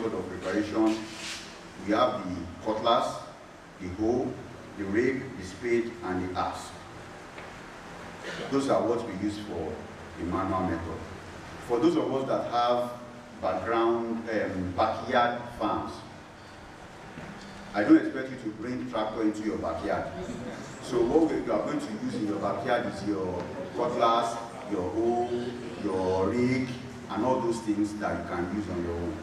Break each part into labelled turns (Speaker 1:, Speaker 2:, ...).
Speaker 1: method of preparation, we have the cutlass, the hoe, the rake, the spade, and the axe. Those are what we use for the manual method. For those of us that have backyard farms, I don't expect you to bring tractor into your backyard. So what you are going to use in your backyard is your cutlass, your hoe, your rake, and all those things that you can use on your own.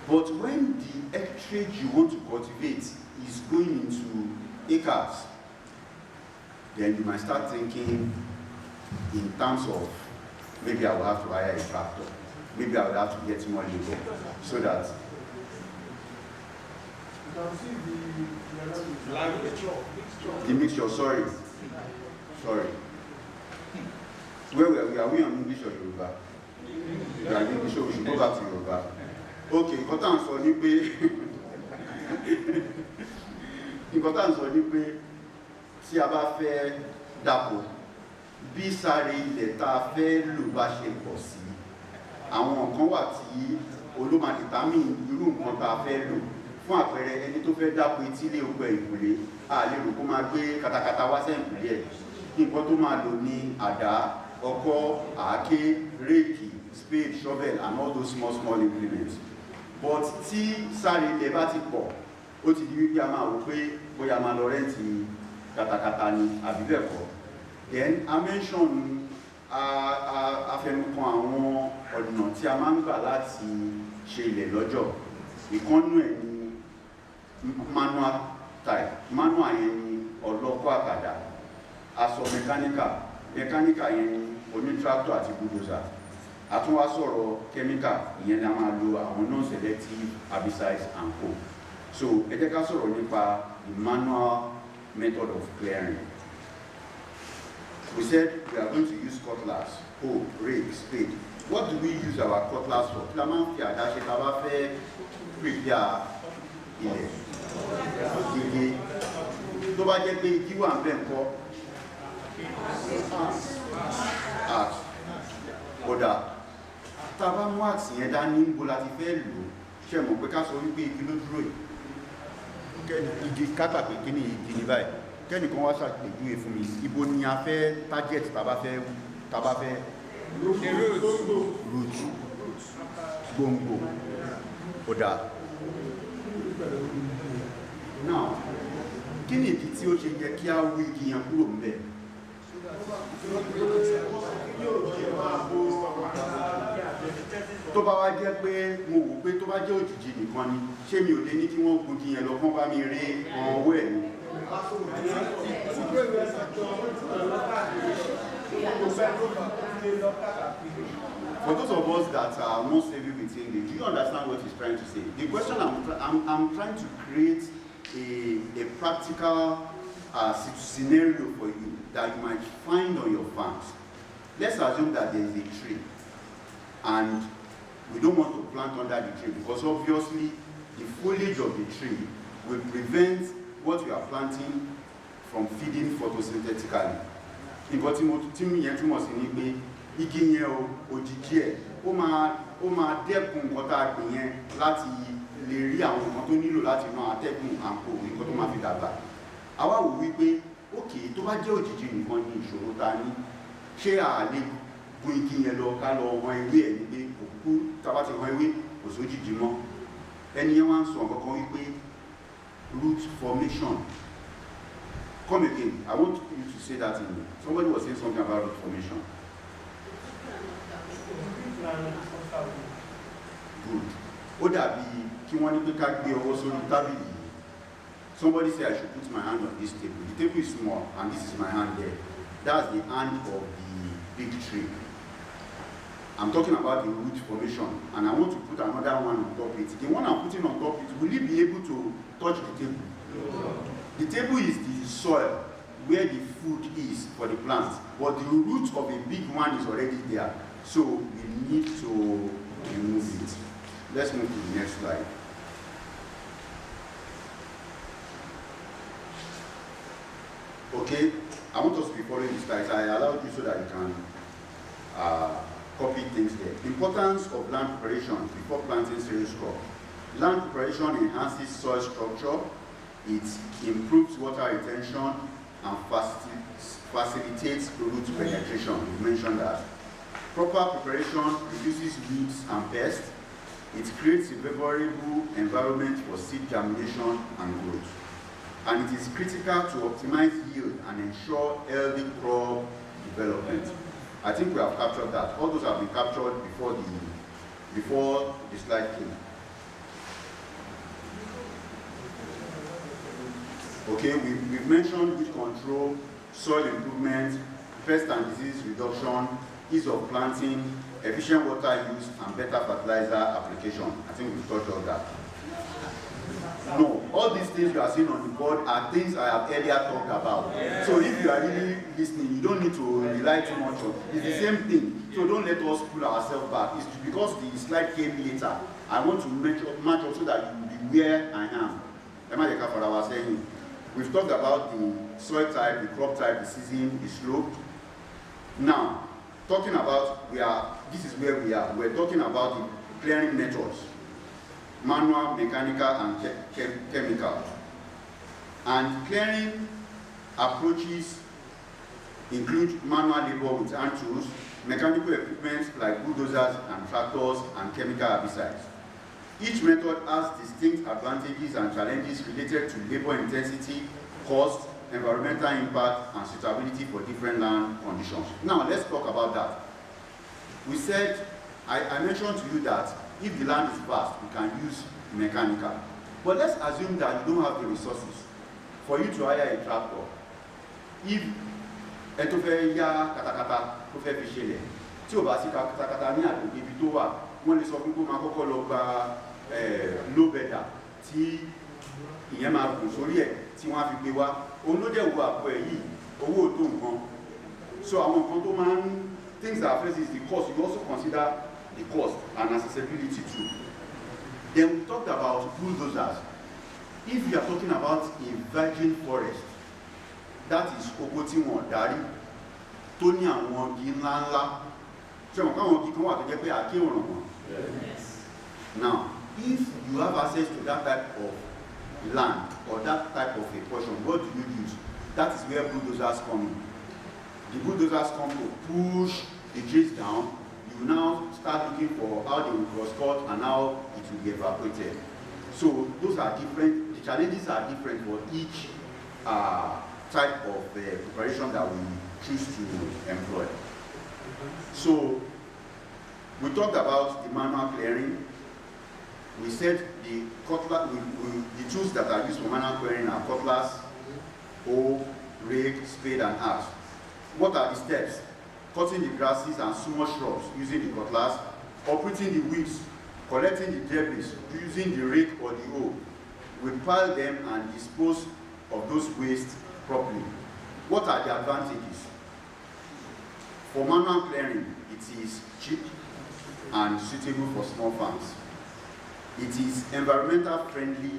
Speaker 1: But when the hectarage you want to cultivate is going into acres, then you might start thinking in terms of maybe I will have to hire a tractor, maybe I will have to get more labor, so that the mixture, sorry. Where are we on English or Yoruba? We are English, so we should go back to Yoruba. Okay, important sọ ní pé tí a bá fẹ́ dáko, bí sáré ilẹ̀ tá a fẹ́ lò bá ṣe pọ̀ sí, àwọn nǹkan wà tí olóma determine irú nǹkan tá a fẹ́ lò. Fún àpẹẹrẹ, ẹni tó fẹ́ dáko etílé oko ìkùlé, a lè rò kó máa gbé katakata wá sẹ́yìnkùlé ẹ̀. Nǹkan tó máa lò ní àdá, ọkọ́, àáké, réèkì, spade, shovel, and all those small implements. But tí sáré ilẹ̀ bá ti pọ̀, ó ti di wípé a máa wò pé bóyá máa lọ rẹ́ǹtì katakata ni àbí bẹ́ẹ̀ kọ́. Then a mention afẹnukan àwọn ọ̀nà tí a máa ń gbà láti ṣe ilẹ̀ lọ́jọ́. Ìkànnú ẹ̀ ni manual type. Manual yẹn ni ọlọ́kọ́ àkàdá. Aṣọ mechanical yẹn ni oní tractor àti bulldozer. A tún wá sọ̀rọ̀ chemical, ìyẹn ni a máa lo àwọn non-selective herbicides and co. So ẹ jẹ́ ká sọ̀rọ̀ nípa the manual method of clearing. We said we are going to use cutlass, hoe, rake, spade. What do we use our cutlass for? Kí la máa ń fi àdá ṣe tá a bá fẹ́ prepare ilẹ̀? Igi. Tó bá jẹ́ pé igi wà ń bẹ̀ ńkọ́? Axe. Kódà tá a bá mú axe yẹn dání níbo la ti fẹ́ lò, ṣe mọ̀ pé ká sọ wípé igi ló dúró yìí. Igi kápá pé kí ni igi ní báyìí? Kẹ́nìkan wá ṣàpèjúwe fún mi, ibo ni a fẹ́ target tá a bá fẹ́ root, gbòǹgbò. Kódà. Now, kí ni ìdí tí ó ṣe yẹ kí a wú igi yẹn kúrò ńbẹ̀? Tó bá wá jẹ́ pé mo wò pé tó bá jẹ́ òjìji nìkan ni, ṣé mi ò lè ní kí wọ́n gun igi yẹn lọ kán bá mi ré ọwọ́ ẹ̀ ni? For those of us that are not savvy with English, do you understand what he's trying to say? The question I'm trying to create a practical scenario for you that you might find on your farms. Let's assume that there is a tree and we don't want to plant under the tree because obviously the foliage of the tree will prevent what we are planting from feeding photosynthetically. Nǹkan tí mo yẹn túmọ̀ sí ni pé igi yẹn òjìji ẹ̀ ó máa dẹ́kun nǹkan tá a gbìn yẹn láti lè rí àwọn nǹkan tó nílò láti máa atẹ́gùn àpò nǹkan tó máa fi dàgbà. Àwa wò wípé ókè tó bá jẹ́ òjìji nìkan ni ìṣòro ta ní, ṣé a lè gun igi yẹn lọ ká lọ wọn ewé ẹ̀ ní pé òkú tá a bá ti wọn ewé kò sójìji mọ́. Ẹni yẹn wá ń sọ nǹkan kan wípé root formation. Come again. I want you to say that in me. Somebody was saying something about root formation. Good. Ó dàbí kí wọ́n ní pé ká gbé ọwọ́ sórí tábìlì. Somebody said I should put my hand on this table. The table is small and this is my hand there. That's the hand of the big tree. I'm talking about the root formation and I want to put another one on top of it. The one I'm putting on top of it, will it be able to touch the table? No. The table is the soil where the food is for the plants, but the root of a big one is already there. So we need to remove it. Let's move to the next slide. Okay, I want us to be following the slides. I allowed you so that you can copy things there. Importance of land preparation before planting cereal crop. Land preparation enhances soil structure, it improves water retention, and facilitates root penetration. We mentioned that. Proper preparation reduces weeds and pests. It creates a favorable environment for seed germination and growth. And it is critical to optimize yield and ensure healthy crop development. I think we have captured that. All those have been captured before the slide came. Okay, we've mentioned weed control, soil improvement, pest and disease reduction, ease of planting, efficient water use, and better fertilizer application. I think we've touched on that. No, all these things you are seeing on the board are things I have earlier talked about. Yeah. So if you are really listening, you don't need to rely too much on. It's the same thing. So don't let us pull ourselves back. It's because the slide came later. I want to match up so that you will be where I am. Emma for our saying. We've talked about the soil type, the crop type, the season, the slope. Now, talking about this is where we are. We're talking about the clearing methods. Manual, mechanical, and chemical. And clearing approaches include manual labor with hand tools, mechanical equipment like bulldozers and tractors, and chemical herbicides. Each method has distinct advantages and challenges related to labor intensity, cost, environmental impact, and suitability for different land conditions. Now, let's talk about that. We said, I mentioned to you that if the land is vast, we can use mechanical. But let's assume that you don't have the resources for you to hire a tractor. If katakata tó fẹ́ fi ṣẹlẹ̀, tí ò bá sí katakata ní àgbègbè ibi tó wà, wọ́n lè sọ fún kó máa kọ́kọ́ lọ gba low bedder tí ìyẹn máa gùn sórí ẹ̀ tí wọ́n á fi gbé wá. Òun ló dẹ̀ wo àpò ẹ̀ yìí, owó tó nǹkan. So àwọn nǹkan tó máa ń, things that affect is the cost. You also consider the cost and accessibility too. Then we talked about bulldozers. If you are talking about a virgin forest, that is oko tí wọ́n darí tó ní àwọn igi ńláńlá. Ṣé wọn káwọn igi kan wà tó jẹ́ pé àké òràn wọn? Now, if you have access to that type of land or that type of a portion, what do you use? That is where bulldozers come in. The bulldozers come to push the trees down. You now start looking for how they will cross-cut and how it will be evaporated. So those are different, the challenges are different for each type of preparation that we choose to employ. So we talked about the manual clearing. We said the tools that are used for manual clearing are cutlass, hoe, rake, spade, and axe. What are the steps? Cutting the grasses and small shrubs using the cutlass, uprooting the weeds, collecting the debris using the rake or the hoe. We pile them and dispose of those wastes properly. What are the advantages? For manual clearing, it is cheap and suitable for small farms. It is environmental friendly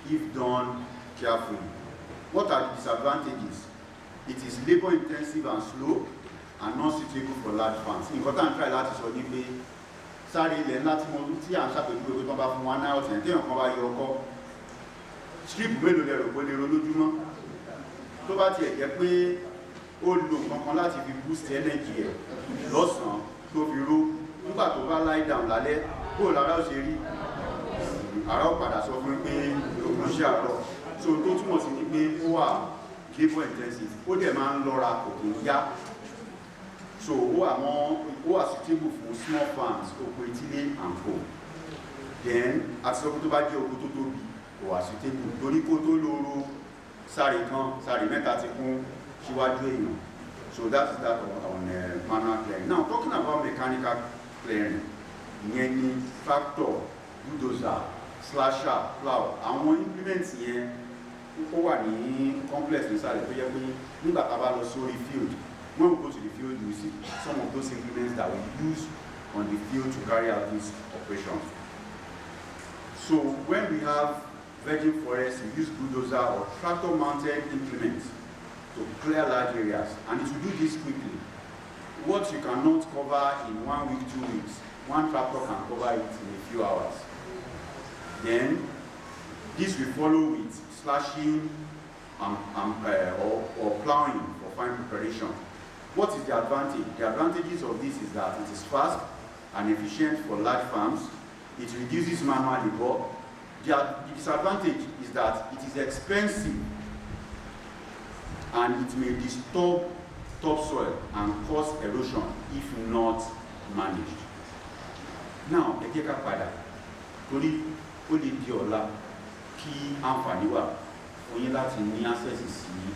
Speaker 1: if done carefully. What are the disadvantages? It is labor intensive and slow and not suitable for large farms. In Nǹkan try láti sọ ní pé sáré ilẹ̀ ńlá tí mo tí à ń ṣàpèjúwe pé tó bá fún wa náà ọ̀tẹ̀ tí èèyàn kan bá yọ ọkọ́ strip mélòó lẹ rò pé lè ro lójúmọ́ tó bá tiẹ̀ jẹ́ pé ó lo nǹkan kan láti fi boost energy ẹ̀ lọ́sàn-án tó fi ró nígbà tó bá lie down lálẹ́ bó lára ó ṣe rí ara ó padà sọ fún pé òun ṣe àárọ̀ so tó túmọ̀ sí ní pé ó wà labour intensive ó dẹ̀ máa ń lọ́ra kò kì í yá so ó wà suitable for small farms oko etílé and co. Then àti sọ pé tó bá jẹ́ oko tó tóbi kò wà suitable torí kó tó lóró sáré kan sáré mẹ́ta ti kún síwájú èèyàn. So that is that on manual clearing. Now talking about mechanical clearing, ìyẹn ni tractor, bulldozer, slasher, plow, àwọn implements yẹn ó wà ní complex nísàlẹ̀ tó yẹ pé nígbà tá a bá lọ sórí field, when we go to the field we see some of those implements that we use on the field to carry out these operations. So when we have virgin forest, we use bulldozer or tractor mounted implements to clear large areas, and it will do this quickly. What you cannot cover in 1 week, 2 weeks, one tractor can cover it in a few hours. Then this will follow with slashing or plowing for fine preparation. What is the advantage? The advantages of this is that it is fast and efficient for large farms. It reduces manual labor. The disadvantage is that it is expensive and it may disturb topsoil and cause erosion if not managed. Now, ẹ jẹ́ ká padà torí ó lè di ọ̀la kí àǹfààní wà fún yín láti ní access sí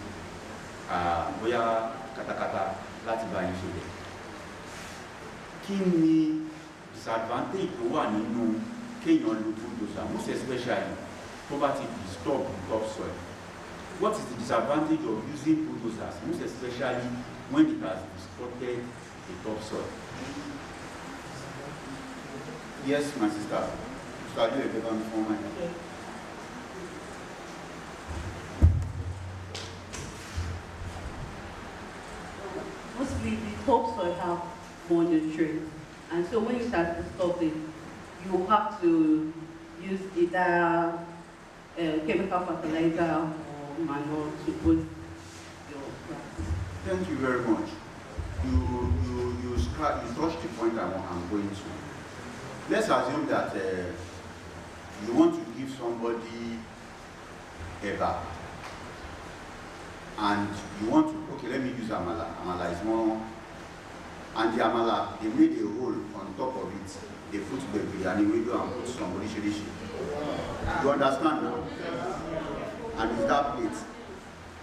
Speaker 1: bóyá katakata láti bá yín ṣe. Kí ni disadvantage tó wà nínú kéèyàn lo bulldozer, most especially tó bá ti disturb topsoil? What is the disadvantage of using bulldozers, most especially when it has distorted the topsoil? Yes, my sister. So I do a better before my
Speaker 2: Mostly the topsoil have more nutrients, and so when you start disturbing, you have to use either chemical fertilizer or manure to boost your plants.
Speaker 1: Thank you very much. You touched the point I'm going to. Let's assume that you want to give somebody a bath, and you want to, okay, let me use amala. Amala is more, and the amala, they made a hole on top of it. They put the biryani window and put some rishi. You understand now? And it's that plate.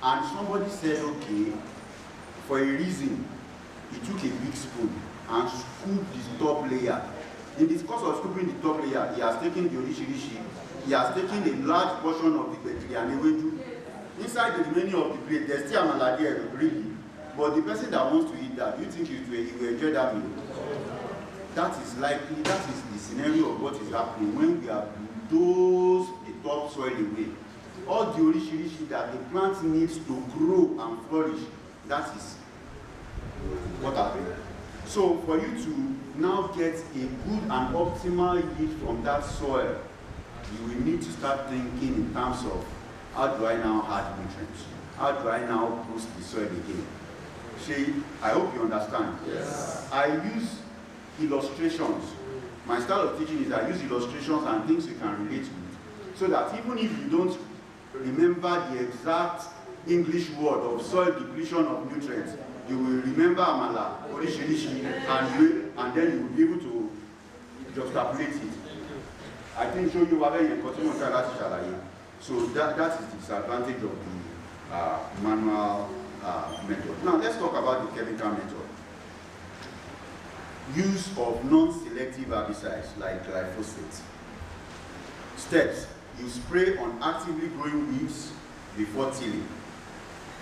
Speaker 1: And somebody said, okay, for a reason, he took a big spoon and scooped the top layer. In the course of scooping the top layer, he has taken the rishi, he has taken a large portion of the biryani window. Inside the remaining of the plate, there's still amala there, really. But the person that wants to eat that, do you think he will enjoy that meal? That is likely, that is the scenario of what is happening when we have bulldozed the topsoil away. All the rishi that the plant needs to grow and flourish, that is what happened. So for you to now get a good and optimal yield from that soil, you will need to start thinking in terms of how do I now add nutrients? How do I now boost the soil again? See, I hope you understand. Yes. I use illustrations. My style of teaching is I use illustrations and things you can relate with, so that even if you don't remember the exact English word of soil depletion of nutrients, you will remember amala, orishi, and then you will be able to juxtapolate it. I think show you what I continue to. So that is the disadvantage of the manual method. Now let's talk about the chemical method. Use of non-selective herbicides like glyphosate. Steps: you spray on actively growing weeds before tilling.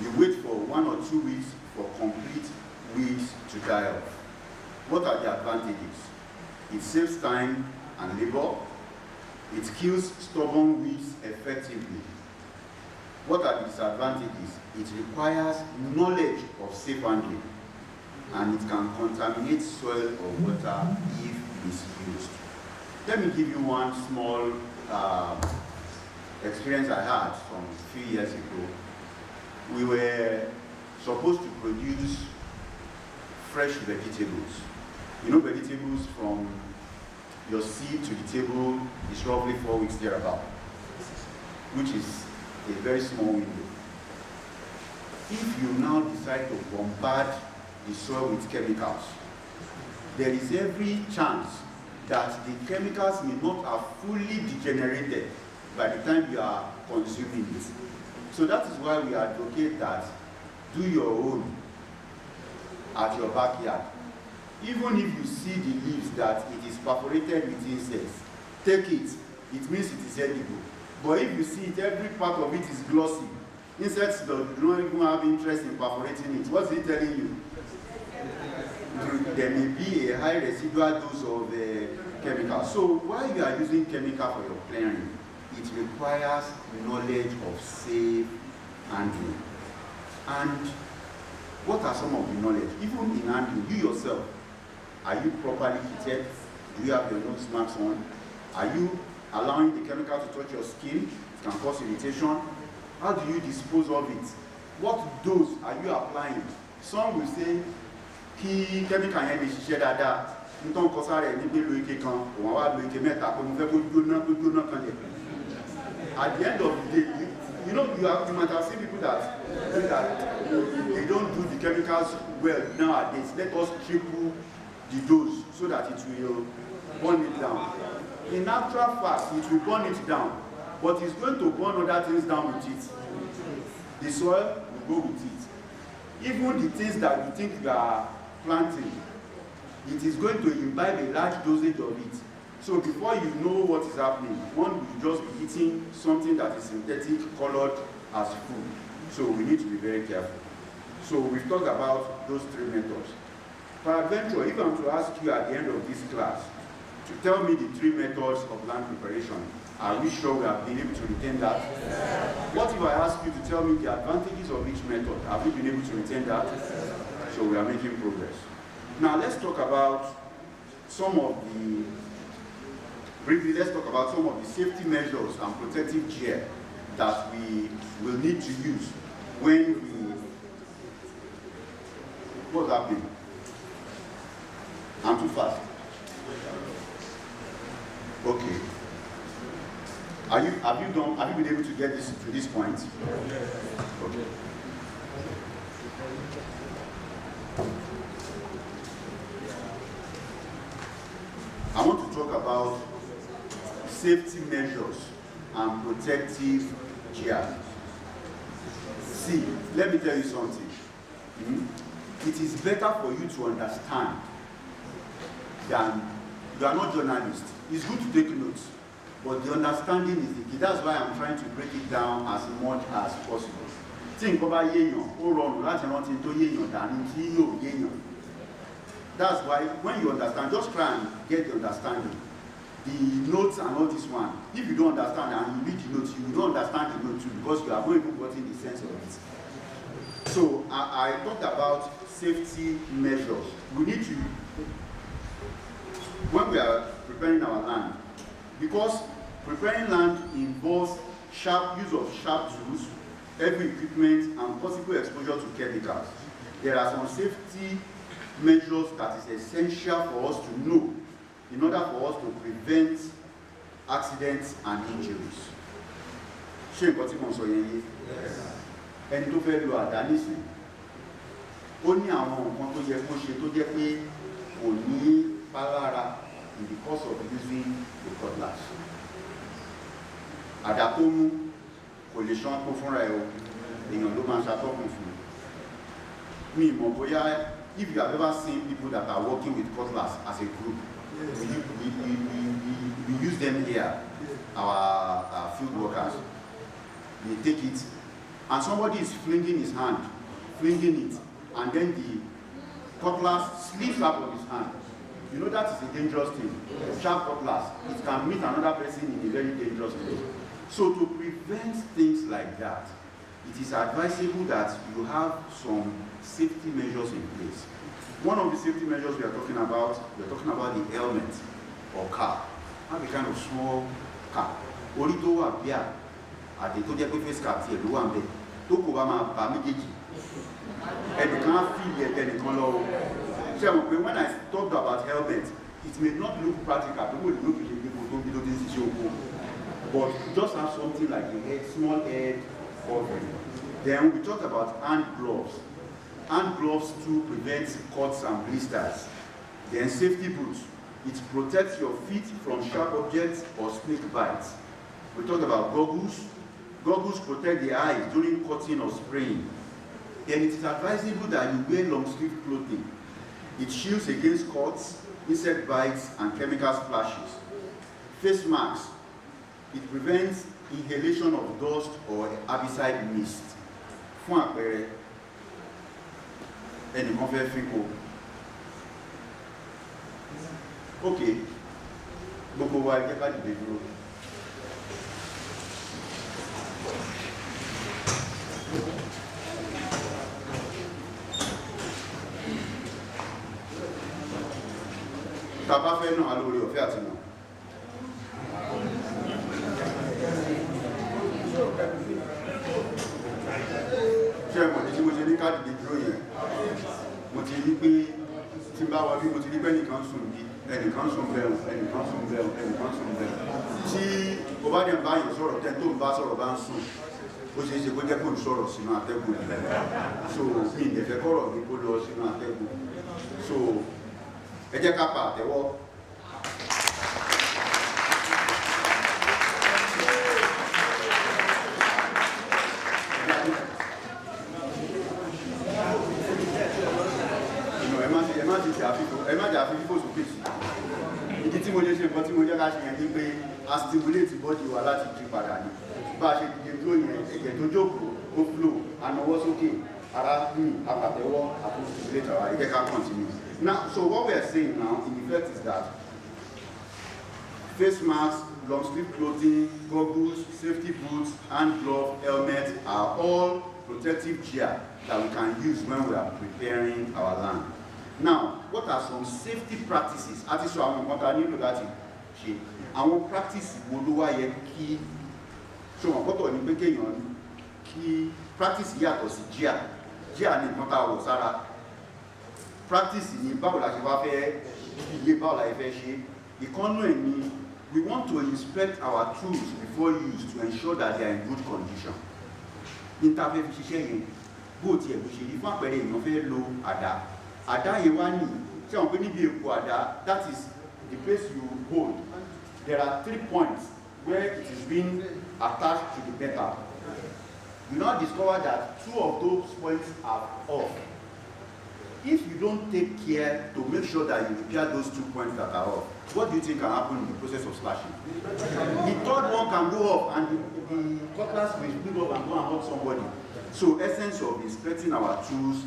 Speaker 1: You wait for 1 or 2 weeks for complete weeds to die off. What are the advantages? It saves time and labor. It kills stubborn weeds effectively. What are the disadvantages? It requires knowledge of safe handling, and it can contaminate soil or water if misused. Let me give you one small experience I had from a few years ago. We were supposed to produce fresh vegetables. You know, vegetables from your seed to the table is roughly 4 weeks thereabout, which is a very small window. If you now decide to bombard the soil with chemicals, there is every chance that the chemicals may not have fully degenerated by the time you are consuming it. So that is why we advocate that do your own at your backyard. Even if you see the leaves that it is perforated with insects, take it. It means it is edible. But if you see it, every part of it is glossy. Insects don't even have interest in perforating it. What's it telling you? There may be a high residual dose of chemical. So while you are using chemical for your clearing, it requires knowledge of safe handling. And what are some of the knowledge? Even in handling, you yourself, are you properly fitted? Do you have your nose marks on? Are you allowing the chemical to touch your skin. It can cause irritation. How do you dispose of it? What dose are you applying? Some will say, kí chemical yẹn lè ṣiṣẹ́ dáadáa, nítorí kọ́ sára ẹ̀ ní pé lo ike kan, òun wá lo ike mẹ́ta, pé mo fẹ́ kó jóná kan lẹ̀. At the end of the day, you might have seen people that they don't do the chemicals well nowadays. Let us triple the dose so that it will burn it down. In actual fact, it will burn it down, but it's going to burn other things down with it. The soil will go with it. Even the things that you think you are planting, it is going to imbibe a large dosage of it. So before you know what is happening, one will just be eating something that is synthetic, colored as food. So we need to be very careful. So we've talked about those three methods. Peradventure, if I'm to ask you at the end of this class to tell me the three methods of land preparation, are we sure we have been able to retain that? What if I ask you to tell me the advantages of each method? Have we been able to retain that? So we are making progress. Now let's talk about briefly, let's talk about some of the safety measures and protective gear that we will need to use when what's happening? I'm too fast. Okay. Have you been able to get this to this point? Okay. I want to talk about safety measures and protective gear. See, let me tell you something. It is better for you to understand than you are not journalists. It's good to take notes, but the understanding is the key. That's why I'm trying to break it down as much as possible. Think about that's why when you understand, just try and get the understanding. The notes and all this one. If you don't understand and you read the notes, you don't understand the notes too, because you have not even gotten the sense of it. So I talked about safety measures. We need to, when we are preparing our land, because preparing land involves use of sharp tools, heavy equipment, and possible exposure to chemicals. There are some safety measures that is essential for us to know in order for us to prevent accidents and injuries. Ṣé nǹkan tí mo sọ yẹn yé? Ẹni tó fẹ́ lo àdá nísìn, ó ní àwọn nǹkan tó yẹ kó ṣe tó jẹ́ pé kò ní pálára in the course of using the cutlass. Àdá tó mú kò lè ṣán tó fúnra ẹ̀ o, èèyàn ló máa ṣàtọ́kùn fún un. Mi mọ̀ bóyá if you have ever seen people that are working with cutlass as a group, we use them here, our field workers. They take it, and somebody is flinging his hand, flinging it, and then the cutlass slips out of his hand. You know that is a dangerous thing. Sharp cutlass, it can meet another person in a very dangerous place. So to prevent things like that, it is advisable that you have some safety measures in place. One of the safety measures we are talking about the helmet or cap. Have a kind of small cap. Orito wa bia, ade to jẹ́ pé face cap ti elo wa nbe. To ko ba ma ba méjèèjì. Ẹnìkan feel it, ẹnìkan lọ. Ṣé mo pé when I talked about helmet, it may not look practical. People will look at it, but just have something like a head, small head covering. Then we talked about hand gloves. Hand gloves to prevent cuts and blisters. Then safety boots. It protects your feet from sharp objects or snake bites. We talked about goggles. Goggles protect the eyes during cutting or spraying. Then it is advisable that you wear long sleeve clothing. It shields against cuts, insect bites, and chemical splashes. Face masks. It prevents inhalation of dust or herbicide mist. Fún àpẹẹrẹ, ẹnìkan fẹ́ fínkó. Ok, gbogbo wa jẹ́ ká dìde dúró. Tá bá fẹ́ náà lórí ọ̀fẹ́ àti náà. ṣé ẹ̀mọ̀ ní tí mo ṣe ní káàdì lè dúró yẹn mo ti rí pé tí bá wọ bí mo ti rí pé ẹnìkan sùn bí ẹnìkan sùn bẹ̀rù ẹnìkan sùn bẹ̀rù ẹnìkan sùn bẹ̀rù tí o bá dẹ̀ bá yẹn sọ̀rọ̀ tẹ́ tó ń bá sọ̀rọ̀ bá ń sùn ó ṣe é ṣe kó jẹ́ kó ń sọ̀rọ̀ sínú atẹ́gùn ẹ̀ so mi ì dẹ̀fẹ́ kọ́rọ̀ mi kó lọ sínú atẹ́gùn so ẹ jẹ́ ká pa àtẹ́wọ́. ẹ má jà fi fífò sókè sí ìdí tí mo lè ṣe nǹkan tí mo jẹ́ ká ṣe yẹn ní pé a stimulate body wa láti jí padà ní bá a ṣe dìde dúró yẹn ẹ̀jẹ̀ tó jókòó ó flow ànáwọ́ sókè ara ní àpàtẹ́wọ́ àti stimulate our ẹ̀jẹ̀ ká continue. Now so what we are saying now in effect is that face masks, long sleeve clothing, goggles, safety boots, hand gloves, helmets are all protective gear that we can use when we are preparing our land. Now, what are some safety practices? Àti sọ àwọn nǹkan tá a nílò láti ṣe. Àwọn practice wo ló wá yẹ kí ṣọwọ́n kọ́tọ̀ ní pé kéèyàn kí practice yàtọ̀ sí jíà. Jíà ní nǹkan tá a wọ̀ sára. Practice ní báwo la ṣe wá fẹ́ iye báwo la fẹ́ ṣe. Ìkànnù ẹ̀ ni we want to inspect our tools before use to ensure that they are in good condition. Ní ta fẹ́ fi ṣiṣẹ́ yẹn bó tiẹ̀ bó ṣe rí fún àpẹẹrẹ èèyàn fẹ́ lo àdá. Àdá yẹn wá ní tí àwọn pé níbi èkó àdá that is the place you hold. There are 3 points where it is being attached to the metal. You now discover that 2 of those points are off. If you don't take care to make sure that you repair those 2 points that are off, what do you think can happen in the process of slashing? The third one can go up and the cutlass will split up and go and hurt somebody. So essence of inspecting our tools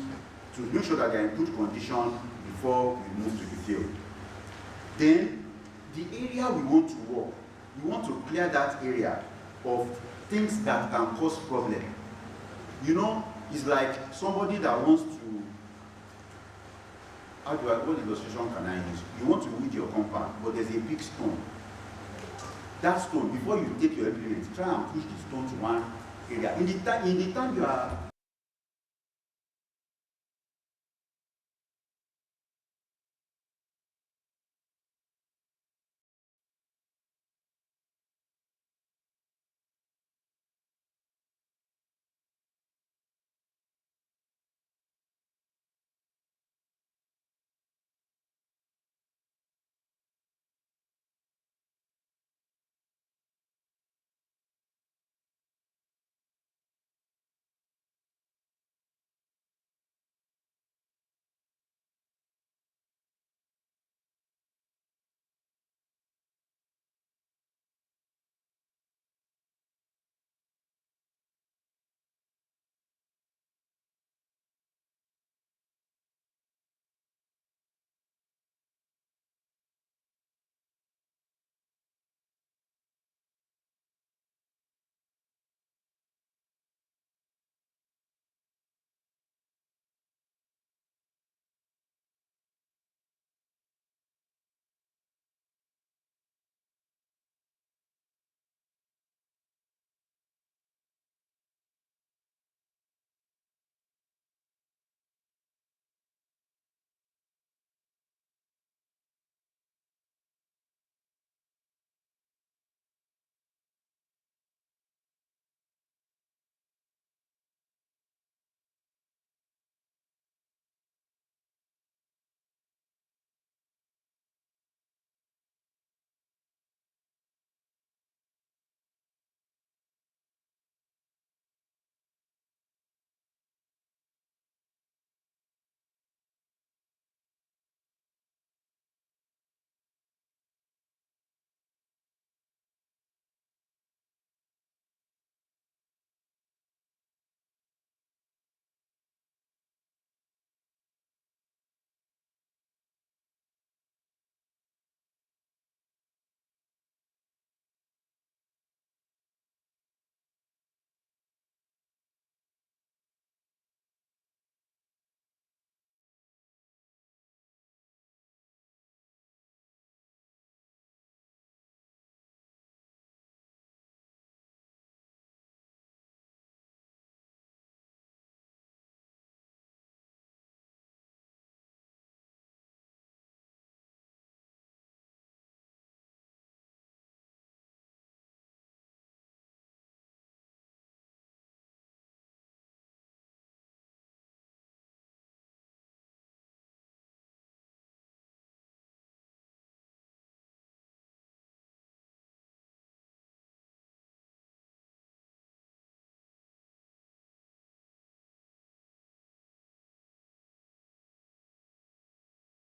Speaker 1: to make sure that they are in good condition before we move to the field. Then, the area we want to work, we want to clear that area of things that can cause problem. You know, it's like somebody that wants to, what illustration can I use? You want to weed your compound, but there's a big stone. That stone, before you take your implement, try and push the stone to one area. In the time you are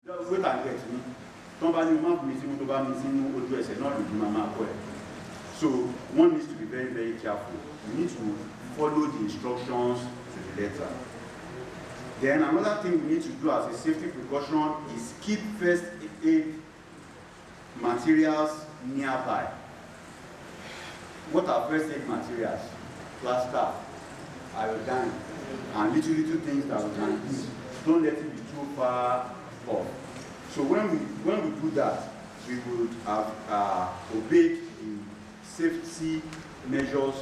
Speaker 1: Wait and get me. Somebody will have missing, so one needs to be very, very careful. You need to follow the instructions to the letter. Then another thing we need to do as a safety precaution is keep first aid materials nearby. What are first aid materials? Plaster, iodine, and little things that we can use. Don't let it be too far off. So when we do that, we would have obeyed the safety measures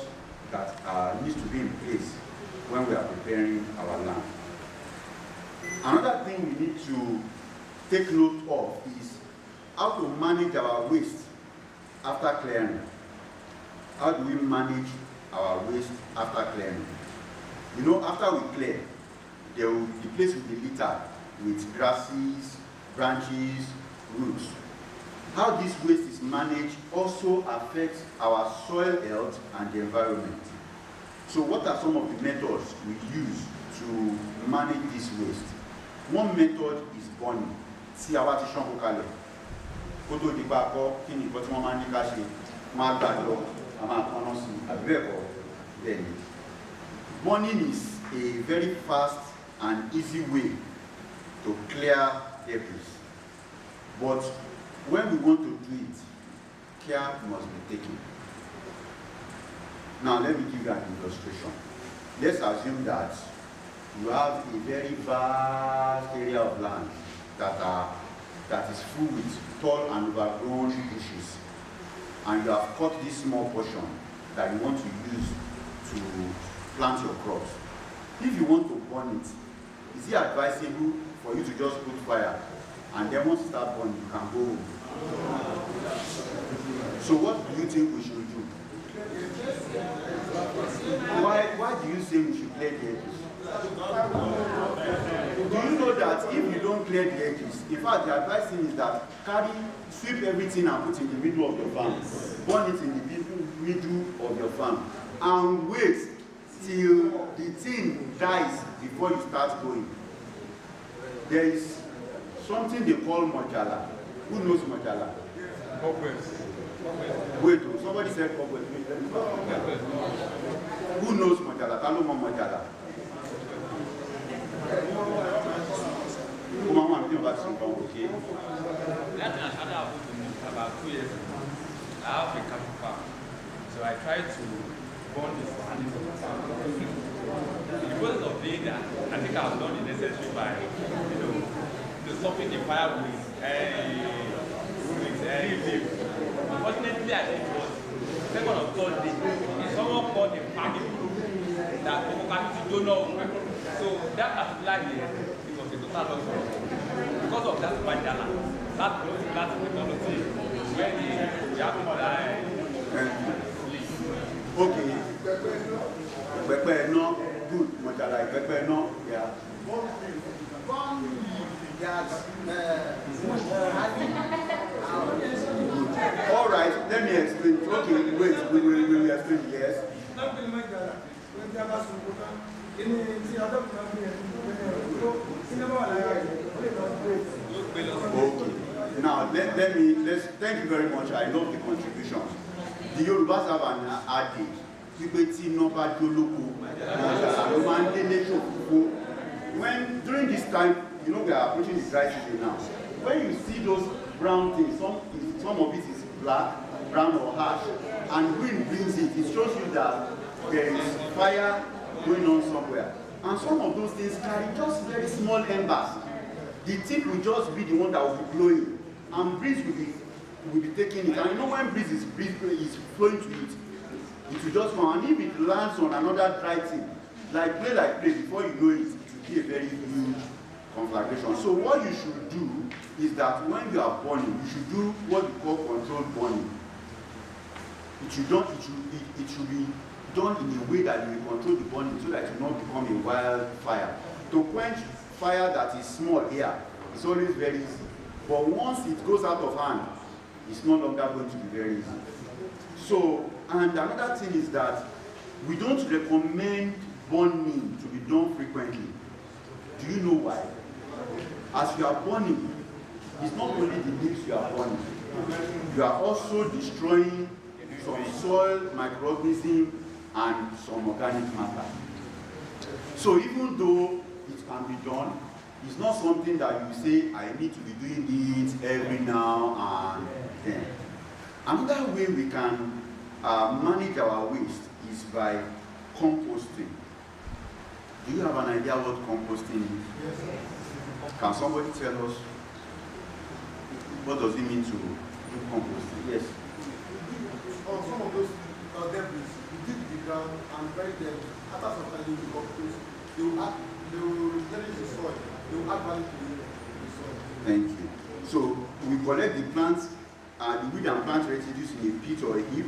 Speaker 1: that needs to be in place when we are preparing our land. Another thing we need to take note of is how to manage our waste after clearing. How do we manage our waste after clearing? You know, after we clear, the place will be littered with grasses, branches, roots. How this waste is managed also affects our soil health and the environment. So what are some of the methods we use to manage this waste? One method is burning. See our ti ṣán kó kalẹ̀. Kó tó di pa kọ́ kí ni nǹkan tí wọ́n máa ń ní ká ṣe máa gbàdọ̀ a máa kọ́nà sí àbí bẹ́ẹ̀ kọ́ bẹ́ẹ̀ ni. Burning is a very fast and easy way to clear debris. But when we want to do it, care must be taken. Now let me give you an illustration. Let's assume that you have a very vast area of land that is full with tall and overgrown bushes, and you have cut this small portion that you want to use to plant your crops. If you want to burn it, is it advisable for you to just put fire and then once you start burning, you can go home? So what do you think we should do? Why do you say we should clear the edges? Do you know that if you don't clear the edges, in fact the advice is that sweep everything and put in the middle of your farm, burn it in the middle of your farm, and wait till the thing dies before you start going. There is something they call mojala. Who knows mojala? Wait, somebody said cobweb. Who knows mojala? Taloma mojala. Okay.
Speaker 3: About 2 years ago, I have a cattle farm, so I tried to burn this land into the farm. In the process of doing that, I think I've done the necessary by, stopping the fire with any leaf. Unfortunately, I think it was second or third day, someone called the family group that people don't know. So that particular year, it was a total loss. Because of that banjala, that technology, where we have to die.
Speaker 1: Okay. Pepe no good, mojala. Pepe no, yeah. All right, let me explain. Okay, wait, we will explain. Yes. Okay. Now let's thank you very much. I love the contributions. The Yorubas have an adage. When during this time, we are approaching the dry season now. When you see those brown things, some of it is black, brown or harsh, and wind brings it, it shows you that there is fire going on somewhere. And some of those things carry just very small embers. The tip will just be the one that will be blowing, and breeze will be taking it. And when breeze is flowing to it, it will just come. And if it lands on another dry thing, like play, before you know it, it will be a very huge conflagration. So what you should do is that when you are burning, you should do what we call controlled burning. It should be done in a way that you will control the burning so that it will not become a wildfire. To quench fire that is small here, it's always very easy. But once it goes out of hand, it's no longer going to be very easy. So, and another thing is that we don't recommend burning to be done frequently. Do you know why? As you are burning, it's not only the leaves you are burning, you are also destroying some soil microorganisms and some organic matter. So even though it can be done, it's not something that you say, I need to be doing it every now and then. Another way we can manage our waste is by composting. Do you have an idea what composting is? Yes. Can somebody tell us what does it mean to do composting? Yes.
Speaker 4: Some of those debris, you dig the ground and bury them. After some time, you will compost. They will replenish the soil. They will add value to the soil.
Speaker 1: Thank you. So we collect the plants, the weed and plant residues in a pit or a heap.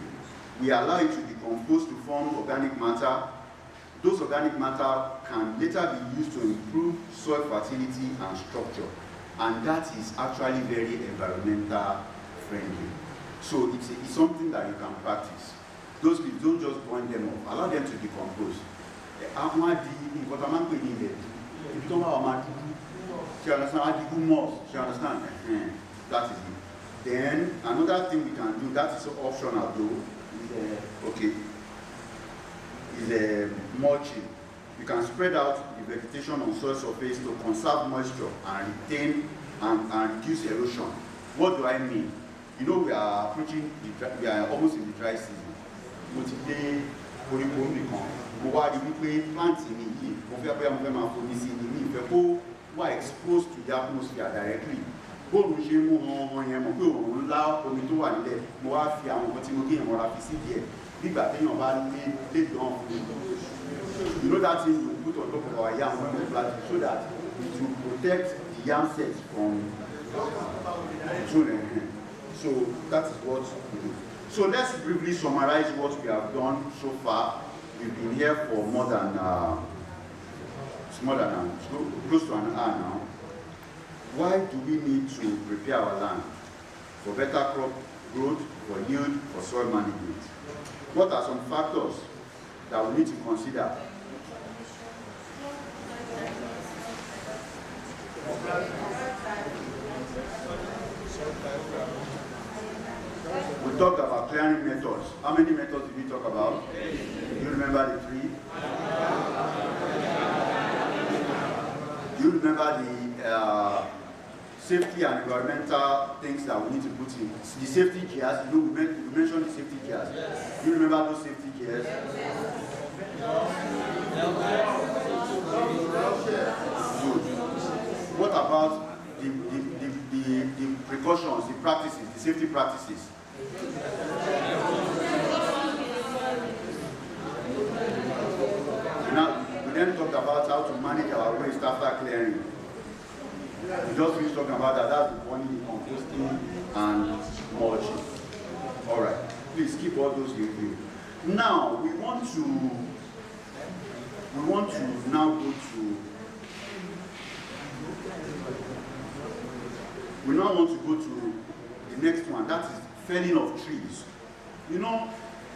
Speaker 1: We allow it to decompose to form organic matter. Those organic matter can later be used to improve soil fertility and structure. And that is actually very environmental friendly. So it's something that you can practice. Those people don't just burn them off, allow them to decompose. You understand? That is it. Then another thing we can do that is optional though, is mulching. You can spread out the vegetation on soil surface to conserve moisture and retain and reduce erosion. What do I mean? You know, we are approaching, we are almost in the dry season. Today, plants in the exposed to the atmosphere directly. You know that thing you put on top of our yam when we plant so that it will protect the yam sets from children. So that is what we do. So let's briefly summarize what we have done so far. We've been here for more than close to an hour now. Why do we need to prepare our land for better crop growth, for yield, for soil management? What are some factors that we need to consider? We talked about clearing methods. How many methods did we talk about? Do you remember the three? Do you remember the safety and environmental things that we need to put in? The safety gears, you know, we mentioned the safety gears. Yes. Do you remember those safety gears? Yes. Good. What about the precautions, the practices, the safety practices? Now, we then talked about how to manage our waste after clearing. We just finished talking about that. That's the burning, composting, and mulching. All right. Please keep all those with you. Now we want to now go to. We now want to go to the next one. That is felling of trees. You know,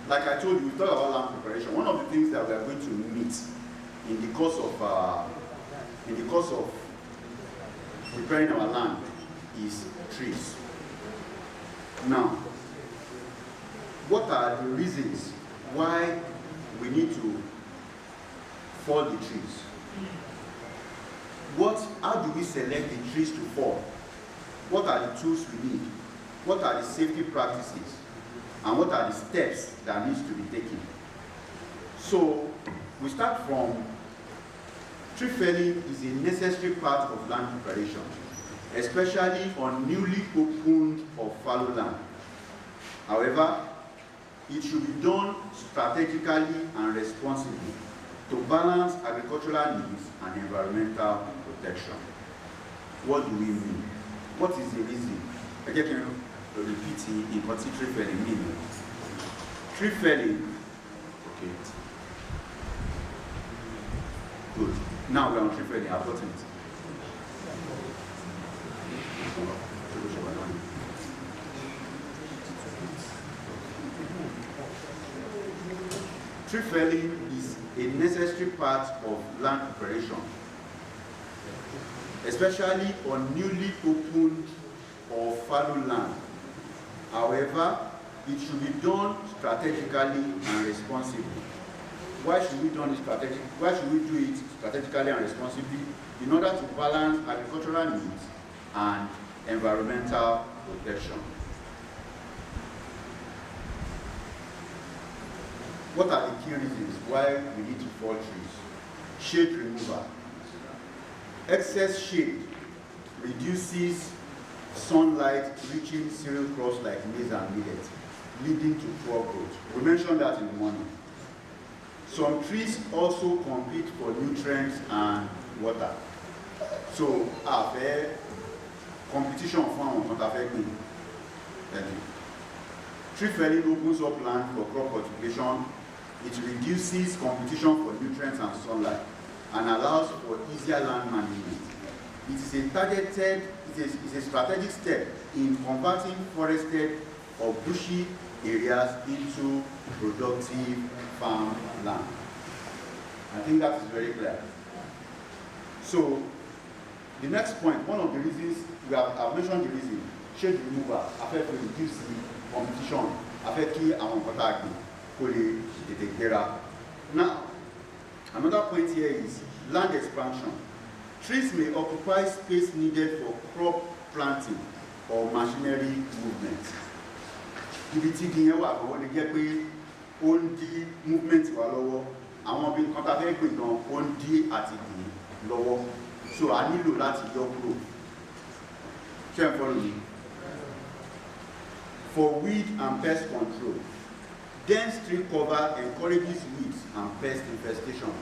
Speaker 1: like I told you, we talked about land preparation. One of the things that we are going to meet in the course of preparing our land is trees. Now, what are the reasons why we need to fall the trees? How do we select the trees to fall? What are the tools we need? What are the safety practices? And what are the steps that needs to be taken? So we start from tree felling is a necessary part of land preparation, especially on newly opened or fallow land. However, it should be done strategically and responsibly to balance agricultural needs and environmental protection. What do we mean? What is the reason? I can repeat in what tree felling means. Tree felling, okay. Good. Now we're on tree felling, I've gotten it. Tree felling is a necessary part of land preparation, especially on newly opened or fallow land. However, it should be done strategically and responsibly. Why should we do it strategically and responsibly? In order to balance agricultural needs and environmental protection. What are the key reasons why we need to fall trees? Shade removal. Excess shade reduces sunlight reaching cereal crops like maize and millet, leading to poor growth. We mentioned that in the morning. Some trees also compete for nutrients and water. So, after competition for tree felling opens up land for crop cultivation. It reduces competition for nutrients and sunlight and allows for easier land management. It is a targeted, it is a strategic step in converting forested or bushy areas into productive farm land. I think that is very clear. So, the next point, one of the reasons, I've mentioned the reason, shade removal, affect to reduce the competition, affect key and contact. Now, another point here is land expansion. Trees may occupy space needed for crop planting or machinery movement. Ibi tí igi yẹn wà gan, lè jẹ́ pé ó ń dí movement wà lọ́wọ́. Àwọn bí nǹkan tá fẹ́ gbìn gan, ó ń dí àti gbìn lọ́wọ́. So a nílò láti yọ kúrò. Ṣé ẹ follow me? For weed and pest control, dense tree cover encourages weeds and pest infestation.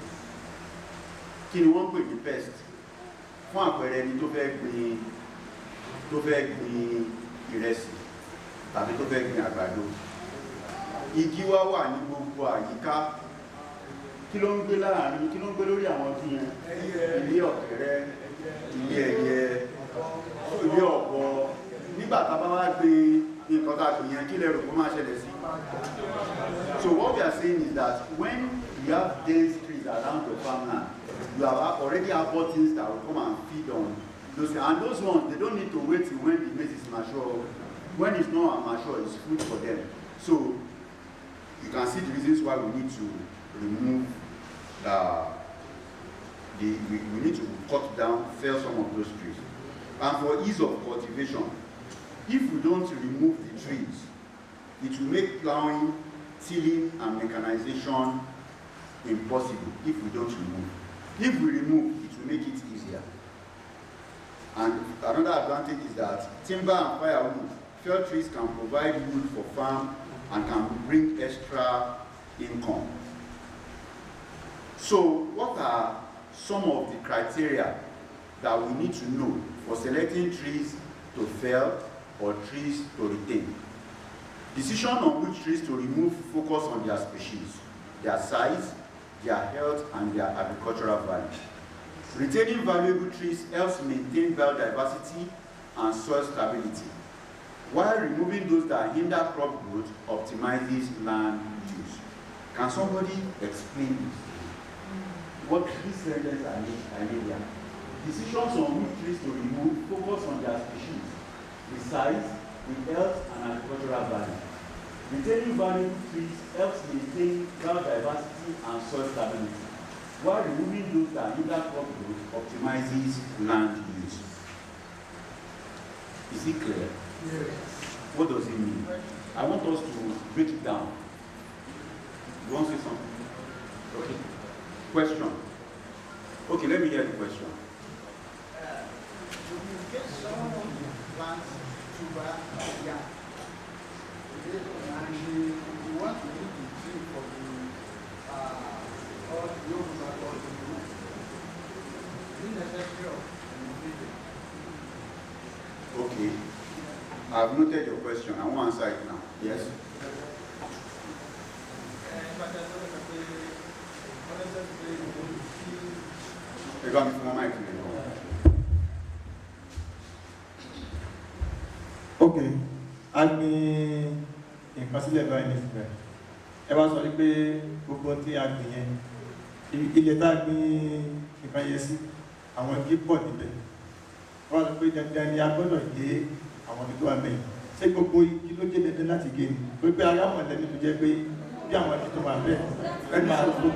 Speaker 1: Kí ni wọ́n pè ní pest? Fún àpẹẹrẹ ẹni tó fẹ́ gbìn ìrẹsì tàbí tó fẹ́ gbìn àgbàdo. Igi wá wà ní gbogbo àyíká. Kí ló ń gbé láàrin, kí ló ń gbé lórí àwọn igi yẹn? Ilé ọ̀kẹ́rẹ́, ilé ẹyẹ, ilé ọ̀bọ. Nígbà tá bá wá gbé nǹkan tá gbìn yẹn, kí lẹ rò kó máa ṣẹlẹ̀ sí? So what we are saying is that when you have dense trees around your farmland, you have already have things that will come and feed on those, and those ones, they don't need to wait till when the maize is mature. When it's not mature, it's food for them. So you can see the reasons why we need to remove we need to cut down, fell some of those trees. And for ease of cultivation, if we don't remove the trees, it will make plowing, tilling, and mechanization impossible if we don't remove. If we remove, it will make it easier. And another advantage is that timber and firewood, fell trees can provide wood for farm and can bring extra income. So, what are some of the criteria that we need to know for selecting trees to fell or trees to retain? Decision on which trees to remove focus on their species, their size, their health, and their agricultural value. Retaining valuable trees helps maintain biodiversity and soil stability, while removing those that hinder crop growth optimizes land use. Can somebody explain this? What these sentences are made here? Decisions on which trees to remove focus on their species, the size, the health, and agricultural value. Retaining valuable trees helps maintain biodiversity and soil stability, while removing those that hinder crop growth optimizes land use. Is it clear?
Speaker 4: Yes.
Speaker 1: What does it mean? I want us to break it down. You want to say something? Okay. Question. Okay, let me hear the question.
Speaker 5: In case someone plants tuber yam, and you want to use the tree for the or the yoga or the roof, is it necessary of removing it?
Speaker 1: Okay. I've noted your question. I want to answer it now. Yes? You got me from my mic.
Speaker 6: Okay. A gbin nǹkan sílẹ̀ báyìí nísìnyí. Ẹ wá sọ wípé gbogbo tí a gbìn yẹn, ilẹ̀ tá a gbin nǹkan yẹn sí, àwọn igi pọ̀ níbẹ̀. Ẹ wá sọ pé dandan ni a gbọ́dọ̀ gé àwọn igi tó wà bẹ́ẹ̀ ṣé gbogbo igi ló jẹ́ dandan láti gé ni pé pé ara wọn lẹ́nu tó jẹ́ pé bí àwọn igi tó wà bẹ́ẹ̀ ẹ máa gbó.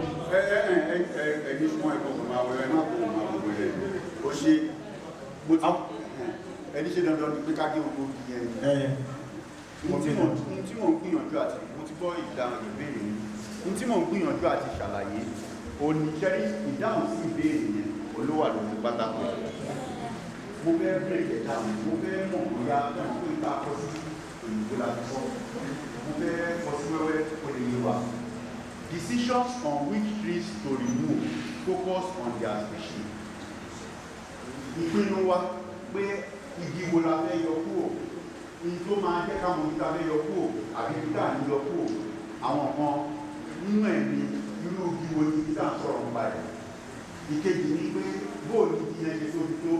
Speaker 1: ẹni fún ẹ̀kọ́ kò máa wẹ̀rẹ̀ náà kò máa wọ̀ rẹ̀ ó ṣe ẹni ṣe dandan ni pé ká gé gbogbo igi yẹn. Ohun tí mò ń gbìyànjú àti mo ti gbọ́ ìdáhùn ìbéèrè yìí ohun tí mò ń gbìyànjú àti ṣàlàyé oníṣẹ́rí ìdáhùn sí ìbéèrè yẹn olówà lórí pátákó mo fẹ́ bẹ̀rẹ̀ ìdáhùn mo fẹ́ mọ̀ bóyá tó ìta kọ́ sí òyìnbó láti kọ́ mo fẹ́ kọ́ sí wẹ́wẹ́ ó lè yé wa. Decisions on which trees to remove focus on their species. Ìpinnu wa pé igi wo la fẹ́ yọ kúrò ní tó máa jẹ́ káwọn igi ta fẹ́ yọ kúrò àbí igi tá à ní yọ kúrò àwọn kan nínú ẹ̀ ní irú igi wo ni igi tá à ń sọ̀rọ̀ nípa ẹ̀. Ìkejì ni pé bóòlù igi yẹn ṣe tóbi tó.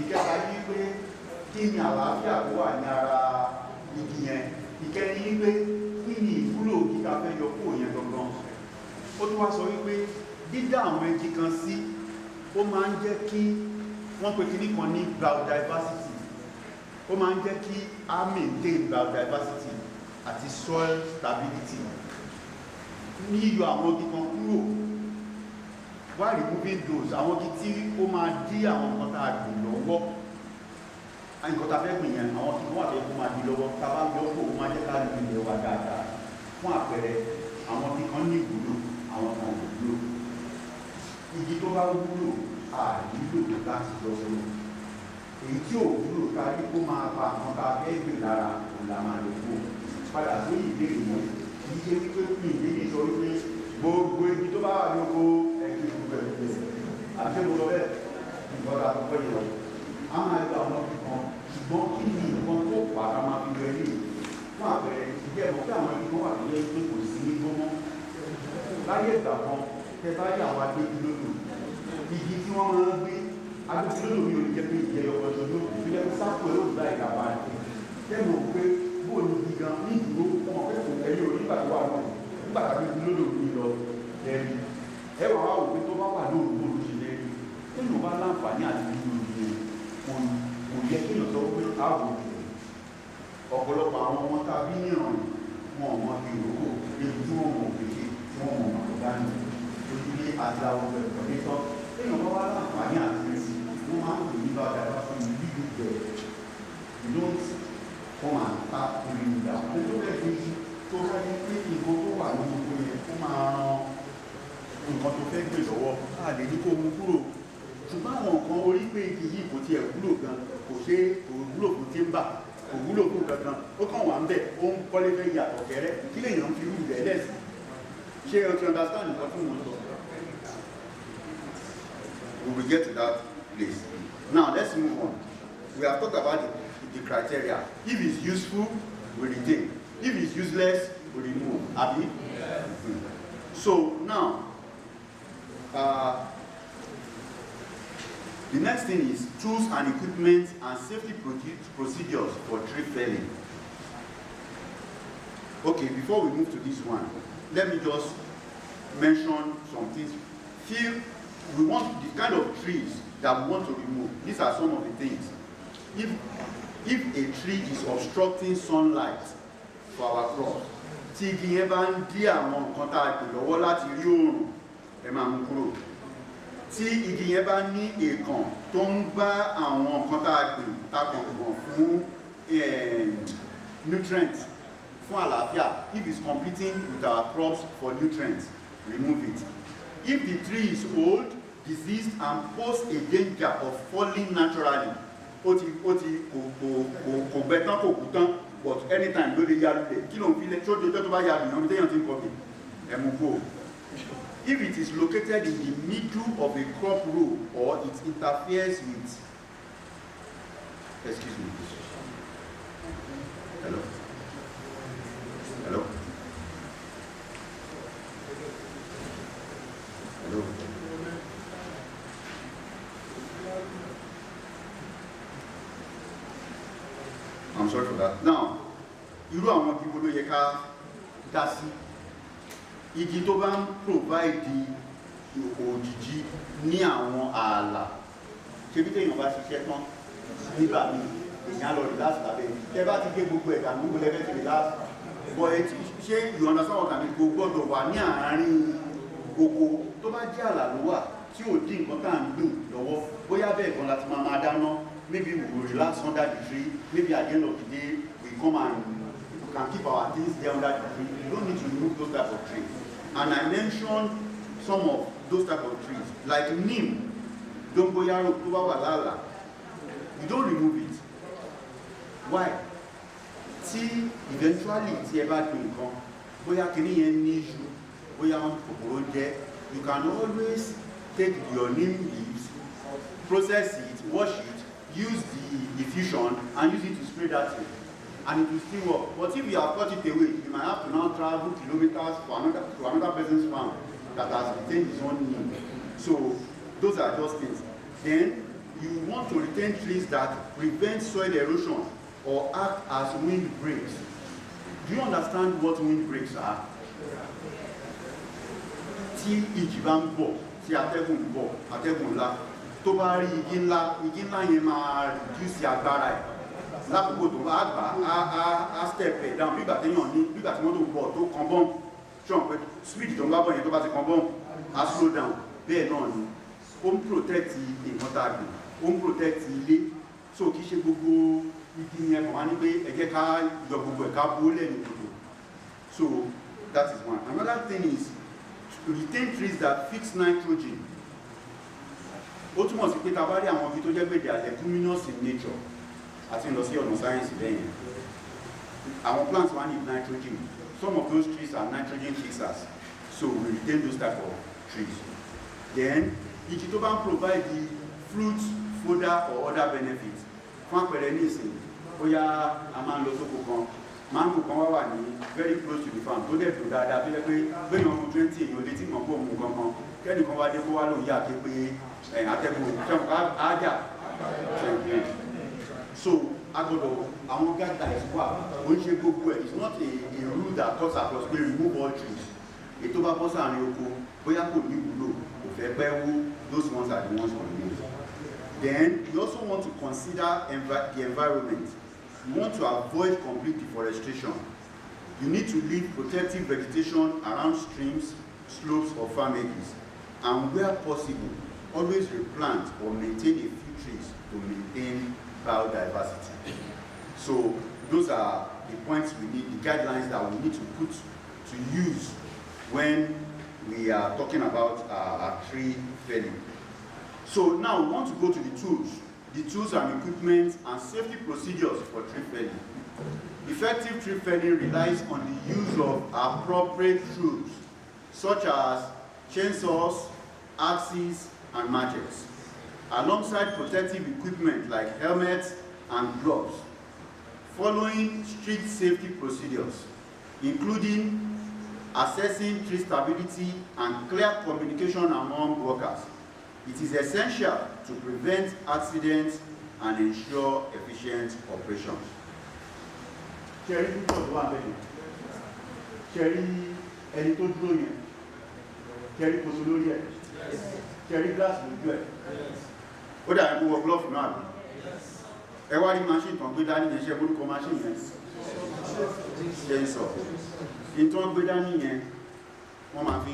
Speaker 1: Ìkẹta ni pé kí ni àlàáfíà tó wà ní ara igi yẹn. Ìkẹrin ni pé kí ni ìwúlò igi tá a fẹ́ yọ kúrò yẹn gangan. Ó tún wá sọ wípé dídá àwọn igi kan sí ó máa ń jẹ́ kí wọ́n pe kíní kan ní biodiversity. Ó máa ń jẹ́ kí a maintain biodiversity àti soil stability. Ní yíyọ àwọn igi kan kúrò while removing those àwọn igi tí ó máa dí àwọn nǹkan tá a gbìn lọ́wọ́ nǹkan tá a fẹ́ gbìn yẹn àwọn igi kan wà tó yẹ kó máa dí lọ́wọ́ tá a bá yọ kó o máa jẹ́ ká lu ilẹ̀ wa dáadáa. Fún àpẹẹrẹ àwọn igi kan ní ìwúlò àwọn kan ò wúlò. Igi tó bá wúlò a nílò láti yọ kúrò. Èyí tí ò wúlò ká ní kó máa pa àwọn tá a fẹ́ gbìn lára òun la máa lò kúrò. Padà sí ìbéèrè yẹn kì í ṣe wípé kí ìbéèrè sọ wípé gbogbo igi tó bá wà ní oko ẹgbẹ́ gbogbo ẹgbẹ́ àti gbogbo bẹ́ẹ̀ ìgbọ́dọ̀ àkọ́kọ́ yìí lọ. A máa gba àwọn ọmọ kan ṣùgbọ́n kí ni nǹkan tó pa ká máa fi lọ ilé fún àpẹẹrẹ ìjẹ́ ẹ̀mọ́ pé àwọn igi wà nílé pé kò sí ní gbọ́mọ́. Láyé ìgbà kan tẹ bá yà wá dé ìlódò igi tí wọ́n máa ń gbé agbègbè mi ò ní jẹ́ pé ìjẹ́ ọkọ̀ ọ̀ṣọ́ ló fi jẹ́ pé sáfù ẹ̀ ló gba ìdàpá rẹ̀ tẹ́lẹ̀ ò pé bóòlù igi gan ní ìdúró ọmọ pé kò ẹ̀yìn ò nígbà tó wà náà nígbà tàbí ìlódò mi lọ lẹ́nu ẹ wà wá òpin tó bá wà lóòrùn bóòlù ṣe lẹ́nu nínú bá láǹfààní àti nínú ìlú kò yẹ kí èèyàn sọ pé ààbò ọ̀pọ̀lọpọ̀ àwọn ọmọ tá a bí níran wọn ò mọ ìrókò ebi tí wọ́n mọ̀ òkèké tí wọ́n mọ̀ àkọ́dánù ojú bí àti àwọn ọmọ ẹ̀kọ́ ní tọ́ èèyàn bá wá láǹfààní àti ẹ̀sìn wọ́n máa ń pè ní bá dàgbà fún mi bí gbogbo ẹ̀ don't come and tap me down tó bẹ́ẹ̀ fi tó fẹ́ ní pé nǹkan tó wà ní gbogbo yẹn kó máa ran nǹkan tó fẹ́ gbé lọ́wọ́ láàdé ní kó mú kúrò ṣùgbọ́n àwọn nǹkan orí pé igi yìí kò tiẹ̀ wúlò gan kò ṣe kò wúlò fún timber kò wúlò fún kankan ó kàn wà ń bẹ̀ ó ń kọ́lé fẹ́ yàtọ̀ kẹrẹ́ kí lèèyàn fi rú rẹ̀ lẹ́sìn ṣé o ti understand nǹkan tí mo sọ. We will get to that place. Now let's move on. We have talked about the criteria. If it's useful, we retain. If it's useless, we remove. Abi? Yes. So now, the next thing is tools and equipment and safety procedures for tree felling. Okay, before we move to this one, let me just mention some things. We want the kind of trees that we want to remove. These are some of the things. If a tree is obstructing sunlight for our crops, tí igi yẹn bá ń dí àwọn nǹkan tá a gbìn lọ́wọ́ láti rí oòrùn, ẹ máa mú kúrò. Tí igi yẹn bá ní èèkàn tó ń bá àwọn nǹkan tá a gbìn takọ̀gbọ̀n fún nutrients, fún àlàáfíà, if it's competing with our crops for nutrients, remove it. If the tree is old, diseased and pose a danger of falling naturally, kò gbẹ tán kò kú tán, but anytime ló lè yálù lẹ̀ kí ló ń fi lẹ̀ tó dé tó bá yálù yàn téèyàn ti ń kọ́ mi ẹ̀mú kú. If it is located in the middle of a crop row or it interferes with, excuse me, hello. Hello? Hello? I'm sorry for that. Now, irú àwọn igi wo ló yẹ ká dá sí? Igi tó bá ń provide òjìji ní àwọn ààlà. Ṣé bí téèyàn bá ṣiṣẹ́ tán nígbà míì èèyàn lọ relax lábẹ́ tẹ́ bá ti gé gbogbo ẹ̀dá gbogbo lẹ́fẹ́ ti relax bọ̀ etí ṣé you understand what I mean kò gbọ́dọ̀ wà ní àárín oko tó bá jẹ́ àlà ló wà tí ò dín nǹkan tá à ń gbìn lọ́wọ́ bóyá bẹ́ẹ̀ kan láti máa dáná maybe we will relax under the tree maybe at the end of the day we come and can keep our things there under the tree. You don't need to remove those type of trees. And I mentioned some of those type of trees, like neem, dongoyaro, tuba, you don't remove it. Why? See, eventually, it's ever going to come. Boya kini yen ni issue, boya kokoro je, you can always take your neem leaves, process it, wash it, use the diffusion, and use it to spray that thing. And it will still work. But if you have cut it away, you might have to now travel kilometers to another person's farm that has retained his own neem. So those are just things. Then you want to retain trees that prevent soil erosion or act as wind breaks. Do you understand what wind breaks are? Tí ìjì bá ń bọ̀, tí atẹ́gùn ń bọ̀, atẹ́gùn ńlá, tó bá rí igi ńlá yẹn máa reduce agbára ẹ̀. Lákòókò tó bá gbà á step ẹ̀ down bígbà téèyàn ní bígbà tí wọ́n tó bọ̀ tó kan bọ́m ṣọ́n pé speed tó ń bá bọ̀ yẹn tó bá ti kan bọ́m á slow down bẹ́ẹ̀ náà ni ó ń protect nǹkan tá a gbìn ó ń protect ilé so kì í ṣe gbogbo igi yẹn kàn wá ní pé ẹ jẹ́ ká yọ gbogbo ẹ̀ ká bó lẹ́nu gbogbo so that is one. Another thing is to retain trees that fix nitrogen. Ó túmọ̀ sí pé tá a bá rí àwọn ibi tó jẹ́ pé they are leguminous in nature. As in the science then. Our plants need nitrogen. Some of those trees are nitrogen fixers. So we retain those type of trees. Then, if you don't provide the fruits, fodder, or other benefits, mango very close to the farm. So they do that. When you're 20, you're letting them go. Then you come back to So, our guidelines it's not a rule that cuts across, we remove all trees. Those ones are the ones on the move. Then, we also want to consider the environment. You want to avoid complete deforestation. You need to leave protective vegetation around streams, slopes, or farm edges. And where possible, always replant or maintain a few trees to maintain biodiversity. So those are the points we need, the guidelines that we need to put to use when we are talking about tree felling. So now we want to go to the tools and equipment and safety procedures for tree felling. Effective tree felling relies on the use of appropriate tools such as chainsaws, axes, and machetes, alongside protective equipment like helmets and gloves, following strict safety procedures, including assessing tree stability and clear communication among workers. It is essential to prevent accidents and ensure efficient operations. Cherry ẹni tó dúró yẹn, cherry kòtò lórí ẹ̀, cherry glass lójú ẹ̀. Ó dà ẹ̀kú wọ glove náà bí. Ẹ wá rí machine tán gbé dání yẹn, ṣe orúkọ machine yẹn. Chainsaw. Ìtàn gbé dání yẹn, wọ́n máa fi